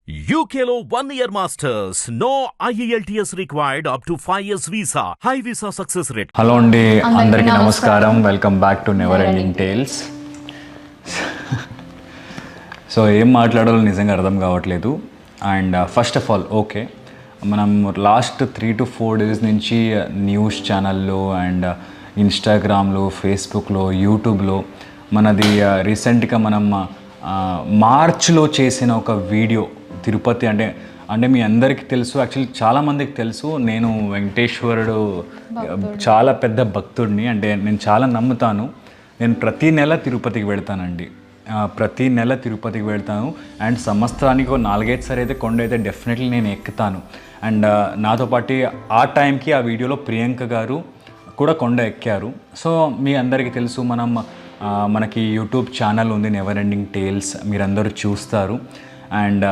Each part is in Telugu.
UKలో 1 year masters. No IELTS required up to 5 years visa. High visa success rate. Hello అండి, అందరికీ నమస్కారం. Welcome back to never ending tales. So ఏం మాట్లాడాలో నిజంగా అర్థం కావట్లేదు. And first of all okay, మనం లాస్ట్ 3 to 4 days నుంచి న్యూస్ ఛానల్లో అండ్ ఇన్స్టాగ్రామ్లో, ఫేస్బుక్లో, యూట్యూబ్లో మనది రీసెంట్గా మనం మార్చ్లో చేసిన ఒక వీడియో తిరుపతి అంటే మీ అందరికీ తెలుసు, యాక్చువల్లీ చాలామందికి తెలుసు, నేను వెంకటేశ్వరుడు చాలా పెద్ద భక్తుడిని. అంటే నేను చాలా నమ్ముతాను. నేను ప్రతీ నెల తిరుపతికి వెళ్తానండి, ప్రతీ నెల తిరుపతికి వెళ్తాను. అండ్ సంవత్సరానికి 4-5 సార్లు అయితే కొండ అయితే డెఫినెట్లీ నేను ఎక్కుతాను. అండ్ నాతో పాటు ఆ టైంకి ఆ వీడియోలో ప్రియాంక గారు కూడా కొండ ఎక్కారు. సో మీ అందరికీ తెలుసు, మనకి యూట్యూబ్ ఛానల్ ఉంది నెవర్ ఎండింగ్ టేల్స్, మీరందరూ చూస్తారు. అండ్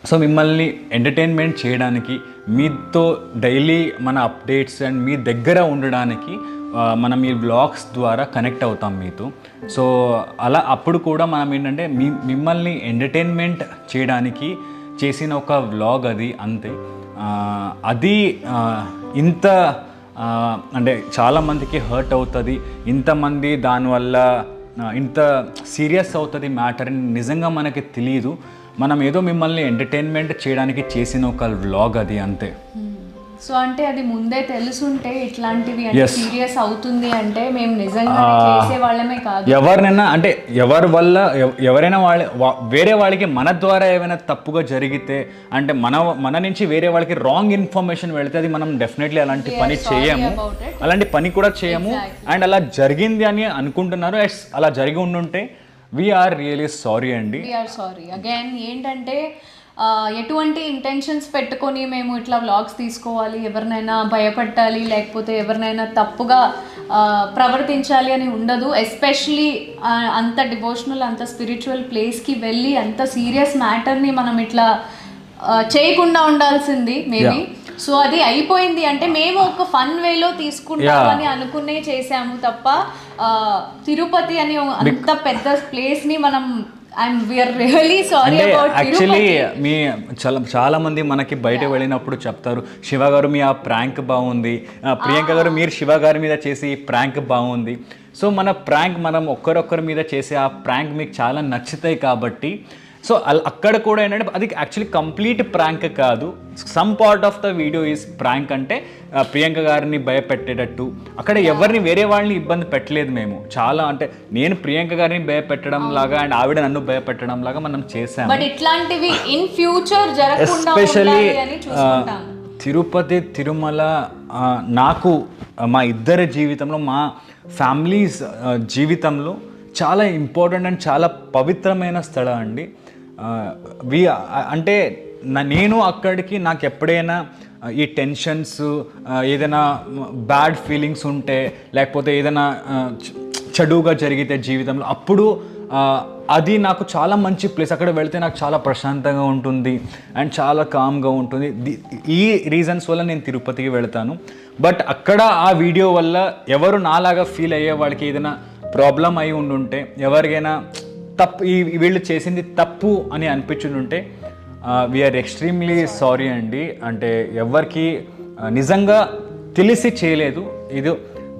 సో మిమ్మల్ని ఎంటర్టైన్మెంట్ చేయడానికి, మీతో డైలీ మన అప్డేట్స్ అండ్ మీ దగ్గర ఉండడానికి మనం ఈ వ్లాగ్స్ ద్వారా కనెక్ట్ అవుతాం మీతో. సో అలా అప్పుడు కూడా మనం ఏంటంటే మిమ్మల్ని ఎంటర్టైన్మెంట్ చేయడానికి చేసిన ఒక వ్లాగ్ అది, అంతే. అది ఇంత అంటే చాలామందికి హర్ట్ అవుతుంది, ఇంతమంది దానివల్ల ఇంత సీరియస్ అవుతుంది మ్యాటర్ అని నిజంగా మనకి తెలియదు. మనం ఏదో మిమ్మల్ని ఎంటర్టైన్మెంట్ చేయడానికి చేసిన ఒక వ్లాగ్ అది, అంతే. సో అంటే అది ముందే తెలుసుంటే ఇట్లాంటివి అంటే సీరియస్ అవుతుంది అంటే మేము నిజంగా చేసే వాళ్ళమే కాదు. ఎవరినైనా అంటే ఎవరైనా వేరే వాళ్ళకి మన ద్వారా ఏమైనా తప్పుగా జరిగితే, అంటే మన నుంచి వేరే వాళ్ళకి రాంగ్ ఇన్ఫర్మేషన్ వెళితే అది మనం డెఫినెట్లీ అలాంటి పని చేయము, అలాంటి పని కూడా చేయము. అండ్ అలా జరిగింది అని అనుకుంటున్నారు, అలా జరిగి ఉండుంటే వీఆర్ రియలీ సారీ అండి. We're sorry again. ఏంటంటే ఎటువంటి ఇంటెన్షన్స్ పెట్టుకొని మేము ఇట్లా వ్లాగ్స్ తీసుకోవాలి, ఎవరినైనా భయపెట్టాలి, లేకపోతే ఎవరినైనా తప్పుగా ప్రవర్తించాలి అని ఉండదు. ఎస్పెషలీ అంత డివోషనల్, అంత స్పిరిచువల్ ప్లేస్కి వెళ్ళి అంత సీరియస్ మ్యాటర్ని మనం ఇట్లా చేయకుండా ఉండాల్సింది మేబీ. సో అది అయిపోయింది అంటే మేము ఒక ఫన్ వేలో తీసుకుంటామని అనుకునే చేసాము తప్ప తిరుపతి అని అంత పెద్ద ప్లేస్ని మనం యాక్చువల్లీ చాలా మంది మనకి బయట వెళ్ళినప్పుడు చెప్తారు, శివ గారు మీ ఆ ప్రాంక్ బాగుంది, ప్రియాంక గారు మీరు శివ గారి మీద చేసి ప్రాంక్ బాగుంది. సో మన ప్రాంక్ మనం ఒక్కరొక్కరి మీద చేసే ఆ ప్రాంక్ మీకు చాలా నచ్చుతాయి కాబట్టి, సో అక్కడ కూడా ఏంటంటే అది యాక్చువల్లీ కంప్లీట్ ప్రాంక్ కాదు, some part of the video is prank. అంటే ప్రియాంక గారిని భయపెట్టేటట్టు అక్కడ ఎవరిని వేరే వాళ్ళని ఇబ్బంది పెట్టలేదు మేము. చాలా అంటే నేను ప్రియాంక గారిని భయపెట్టడం లాగా అండ్ ఆవిడ నన్ను భయపెట్టడం లాగా మనం చేసాము. ఎస్పెషల్లీ తిరుపతి, తిరుమల నాకు మా ఇద్దరి జీవితంలో, మా ఫ్యామిలీస్ జీవితంలో చాలా ఇంపార్టెంట్ అండ్ చాలా పవిత్రమైన స్థలం అండి. అంటే నేను అక్కడికి నాకు ఎప్పుడైనా ఈ టెన్షన్స్, ఏదైనా బ్యాడ్ ఫీలింగ్స్ ఉంటే, లేకపోతే ఏదైనా చెడుగా జరిగితే జీవితంలో, అప్పుడు అది నాకు చాలా మంచి ప్లేస్. అక్కడ వెళ్తే నాకు చాలా ప్రశాంతంగా ఉంటుంది అండ్ చాలా కామ్గా ఉంటుంది. ఈ రీజన్స్ వల్ల నేను తిరుపతికి వెళ్తాను. బట్ అక్కడ ఆ వీడియో వల్ల ఎవరు నాలాగా ఫీల్ అయ్యే వాళ్ళకి ఏదైనా ప్రాబ్లం అయి ఉండుంటే, ఎవరికైనా తప్పు వీళ్ళు చేసింది తప్పు అని అనిపించుంటే వీఆర్ ఎక్స్ట్రీమ్లీ సారీ అండి. అంటే ఎవరికి నిజంగా తెలిసి చేయలేదు, ఇది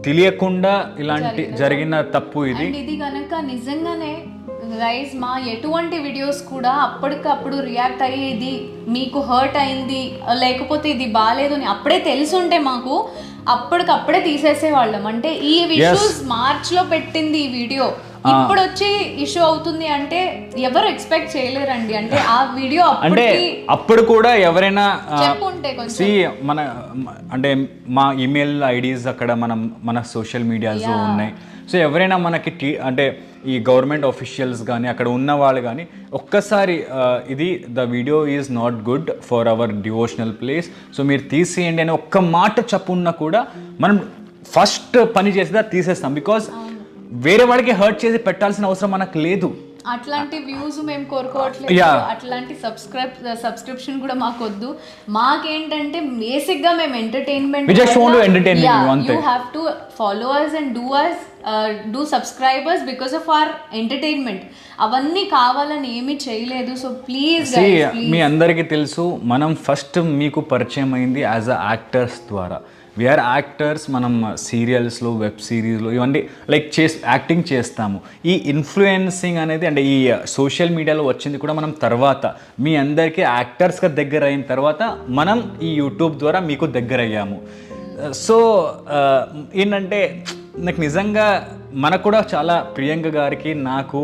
తెలియకుండా ఇలాంటి జరిగిన తప్పు ఇది. ఇది కనుక నిజంగానే గైస్ మా ఎటువంటి వీడియోస్ కూడా అప్పటికప్పుడు రియాక్ట్ అయ్యి ఇది మీకు హర్ట్ అయింది లేకపోతే ఇది బాగాలేదు అని అప్పుడే తెలుసుంటే మాకు అప్పటికప్పుడే తీసేసేవాళ్ళం. అంటే ఈ ఇష్యూస్ మార్చ్లో పెట్టింది ఈ వీడియో, ఇప్పుడు వచ్చి ఇష్యూ అవుతుంది అంటే ఎవరు ఎక్స్పెక్ట్ చేయలేరండి. అంటే ఆ వీడియో అంటే అప్పుడు కూడా ఎవరైనా మన అంటే మా ఈమెయిల్ ఐడీస్ అక్కడ మన సోషల్ మీడియాస్ ఉన్నాయి. సో ఎవరైనా మనకి అంటే ఈ గవర్నమెంట్ ఆఫీషియల్స్ కానీ అక్కడ ఉన్న వాళ్ళు కానీ ఒక్కసారి ఇది the video is not good for hour devotional place, so మీరు తీసేయండి అని ఒక్క మాట చెప్పున్నా కూడా మనం ఫస్ట్ పని చేసేదా తీసేస్తాం. బికాస్ వేరే వాడికి హర్ట్ చేసి పెట్టాల్సిన అవసరం మనకు లేదు. అట్లాంటి వ్యూస్ మేము కోరుకోవట్లేదు, అట్లాంటి సబ్స్క్రిప్షన్ కూడా మాకు వద్దు. మాకేంటంటే బేసిక్ గా మేము entertainment, you have to follow us and do subscribers because of our entertainment. అవన్నీ కావాలని ఏమీ చేయలేదు. సో ప్లీజ్ మీ అందరికీ తెలుసు, మనం ఫస్ట్ మీకు పరిచయం అయింది యాజ్ అ యాక్టర్స్ ద్వారా. వీఆర్ యాక్టర్స్, మనం సీరియల్స్లో, వెబ్ సిరీస్లో ఇవన్నీ లైక్ యాక్టింగ్ చేస్తాము. ఈ ఇన్ఫ్లుయెన్సింగ్ అనేది అంటే ఈ సోషల్ మీడియాలో వచ్చింది కూడా మనం తర్వాత. మీ అందరికీ యాక్టర్స్గా దగ్గర అయిన తర్వాత మనం ఈ యూట్యూబ్ ద్వారా మీకు దగ్గర అయ్యాము. సో ఏంటంటే నాకు నిజంగా మనకు కూడా చాలా ప్రియాంక గారికి నాకు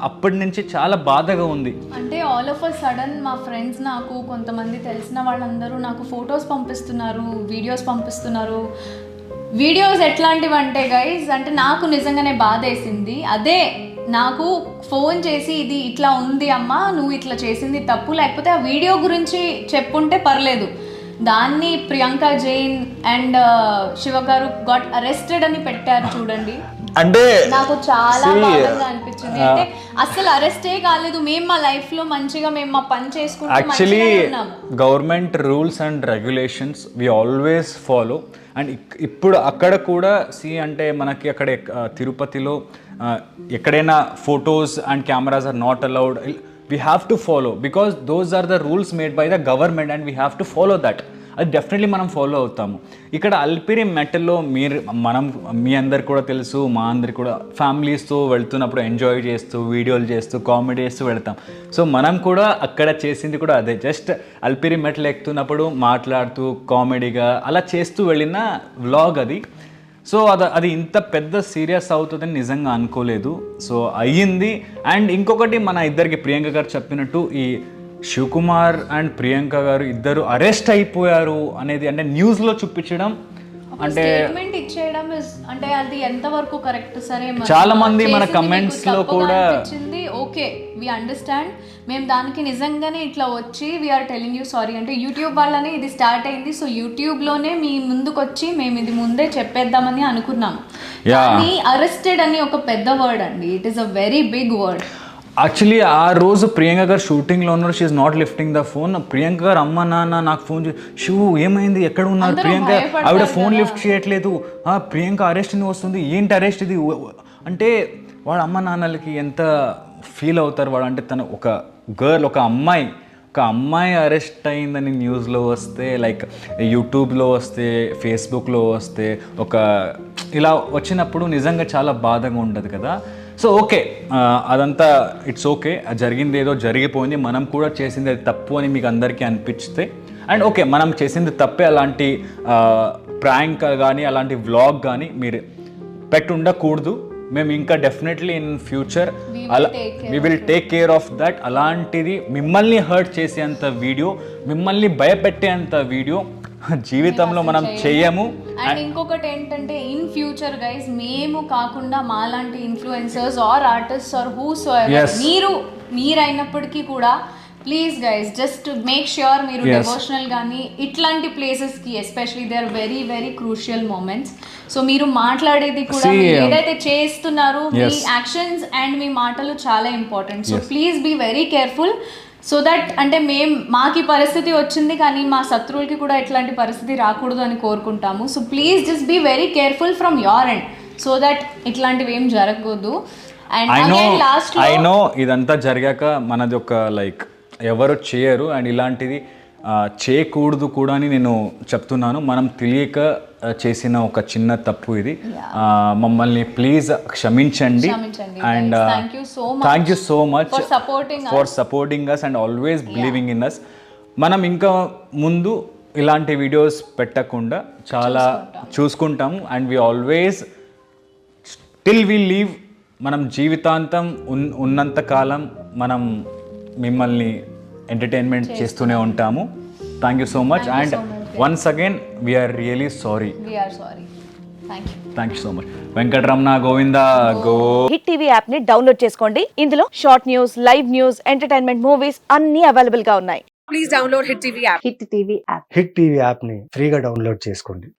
అప్పటి నుంచి చాలా బాధగా ఉంది. అంటే ఆల్ ఆఫ్ అ సడన్ మా ఫ్రెండ్స్, నాకు కొంతమంది తెలిసిన వాళ్ళందరూ నాకు ఫొటోస్ పంపిస్తున్నారు, వీడియోస్ పంపిస్తున్నారు. వీడియోస్ ఎట్లాంటివి అంటే గైజ్, అంటే నాకు నిజంగానే బాధ వేసింది. అదే నాకు ఫోన్ చేసి ఇది ఇట్లా ఉంది అమ్మా, నువ్వు ఇట్లా చేసింది తప్పు, లేకపోతే ఆ వీడియో గురించి చెప్పుంటే పర్లేదు. దాన్ని ప్రియాంక జైన్ అండ్ శివ గారు గాట్ అరెస్టెడ్ అని పెట్టారు చూడండి. అంటే నాకు చాలా బాధగా అనిపించింది. అంటే అసలు అరెస్టే కాలేదు, మేము మా లైఫ్ లో మంచిగా మేము మా పని చేసుకుంటూ actually government rules and regulations we always follow. And ఇప్పుడు అక్కడ కూడా అంటే మనకి అక్కడ తిరుపతిలో ఎక్కడైనా photos and cameras are not allowed. We have to follow because those are the rules made by the government and we have to follow that. అది డెఫినెట్లీ మనం ఫాలో అవుతాము. ఇక్కడ అల్పిరి మెటల్లో మీ అందరికి కూడా తెలుసు, మా అందరికి కూడా ఫ్యామిలీస్తో వెళ్తున్నప్పుడు ఎంజాయ్ చేస్తూ, వీడియోలు చేస్తూ, కామెడీ చేస్తూ వెళ్తాం. సో మనం కూడా అక్కడ చేసింది కూడా అదే, జస్ట్ అల్పిరి మెటల్ ఎక్కుతున్నప్పుడు మాట్లాడుతూ కామెడీగా అలా చేస్తూ వెళ్ళిన వ్లాగ్ అది. సో అది ఇంత పెద్ద సీరియస్ అవుతుందని నిజంగా అనుకోలేదు. సో అయ్యింది. అండ్ ఇంకొకటి, మన ఇద్దరికి ప్రియాంక గారు చెప్పినట్టు ఈ శివకుమార్ అండ్ ప్రియాంక గారు ఇద్దరు అరెస్ట్ అయిపోయారు అనేది అంటే న్యూస్లో చూపించడం అంటే స్టేట్మెంట్ ఇచ్చేయడం అంటే అది ఎంతవరకు కరెక్ట్? సరే, చాలా మంది మన కమెంట్స్ లో కూడా ఓకే, వి అండర్స్టాండ్, మేము దానికి నిజంగానే ఇట్లా వచ్చి వీఆర్ టెలింగ్ యూ సారీ అంటే యూట్యూబ్ వల్లనే ఇది స్టార్ట్ అయింది. సో యూట్యూబ్లోనే మీ ముందుకు వచ్చి మేము ఇది ముందే చెప్పేద్దామని అనుకున్నాము. కానీ అరెస్టెడ్ అని ఒక పెద్ద వర్డ్ అండి, it is a very big word. Actually ఆ రోజు ప్రియాంక గారు షూటింగ్లో ఉన్నారు, she's not lifting the phone. Priyanka గారు అమ్మ నాన్న నాకు ఫోన్ శివు ఏమైంది, ఎక్కడ ఉన్నారు ప్రియాంక, ఆవిడ ఫోన్ లిఫ్ట్ చేయట్లేదు, ప్రియాంక అరెస్ట్ వస్తుంది, ఏంటి అరెస్ట్ ఇది అంటే వాళ్ళ అమ్మ నాన్నలకి ఎంత ఫీల్ అవుతారు వాడు. అంటే తను ఒక గర్ల్, ఒక అమ్మాయి అరెస్ట్ అయిందని న్యూస్లో వస్తే, లైక్ యూట్యూబ్లో వస్తే, ఫేస్బుక్లో వస్తే, ఒక ఇలా వచ్చినప్పుడు నిజంగా చాలా బాధగా ఉంటుంది కదా. సో ఓకే, అదంతా ఇట్స్ ఓకే, జరిగింది ఏదో జరిగిపోయింది, మనం కూడా చేసింది అది తప్పు అని మీకు అందరికీ అనిపిస్తే అండ్ ఓకే, మనం చేసింది తప్పే. అలాంటి ప్రాంక్ కానీ అలాంటి వ్లాగ్ కానీ మీరు పెట్టుండకూడదు. మేము ఇంకా definitely in future we will take care of that. అలాంటిది మిమ్మల్ని హర్ట్ చేసేంత వీడియో, మిమ్మల్ని భయపెట్టేంత వీడియో జీవితంలో మనం చెయ్యము. అండ్ ఇంకొకటి ఏంటంటే, ఇన్ ఫ్యూచర్ గైస్, మేము కాకుండా మాలాంటి influencers or artist or who's మీరైనప్పటికీ కూడా please guys, just make sure మీరు డివోషనల్ కానీ ఇట్లాంటి ప్లేసెస్కి especially they are very very crucial moments. So మీరు మాట్లాడేది కూడా, ఏదైతే చేస్తున్నారు, మీ యాక్షన్స్ అండ్ మీ మాటలు చాలా important. So please be very careful. So that అంటే మాకు పరిస్థితి వచ్చింది, కానీ మా శత్రువులకి కూడా ఇట్లాంటి పరిస్థితి రాకూడదు అని కోరుకుంటాము. So please just be very careful from your end so that ఇట్లాంటివి ఏం జరగకూడదు. అండ్ లాస్ట్ ఐ నో ఇదంతా జరిగాక మనది ఒక లైక్ ఎవరు చేయరు అండ్ ఇలాంటిది చేయకూడదు కూడా అని నేను చెప్తున్నాను. మనం తెలియక చేసిన ఒక చిన్న తప్పు ఇది. మమ్మల్ని ప్లీజ్ క్షమించండి. And thank you so much for supporting us and always believing in us. మనం ఇంకా ముందు ఇలాంటి వీడియోస్ పెట్టకుండా చాలా చూసుకుంటాము. And we always till we live, మనం జీవితాంతం ఉన్నంత కాలం మనం మిమ్మల్ని ఎంటర్టైన్మెంట్ చేస్తూనే ఉంటాము. Thank you so much. And once again we're really sorry. Thank you so much. Venkataramana Govinda గో. హిట్ టీవీ యాప్ ని డౌన్లోడ్ చేసుకోండి. ఇందులో short news, live news, entertainment movies అన్ని అవైలబుల్ గా ఉన్నాయి. Please download hit TV app. Hit TV app ని ఫ్రీగా డౌన్లోడ్ చేసుకోండి.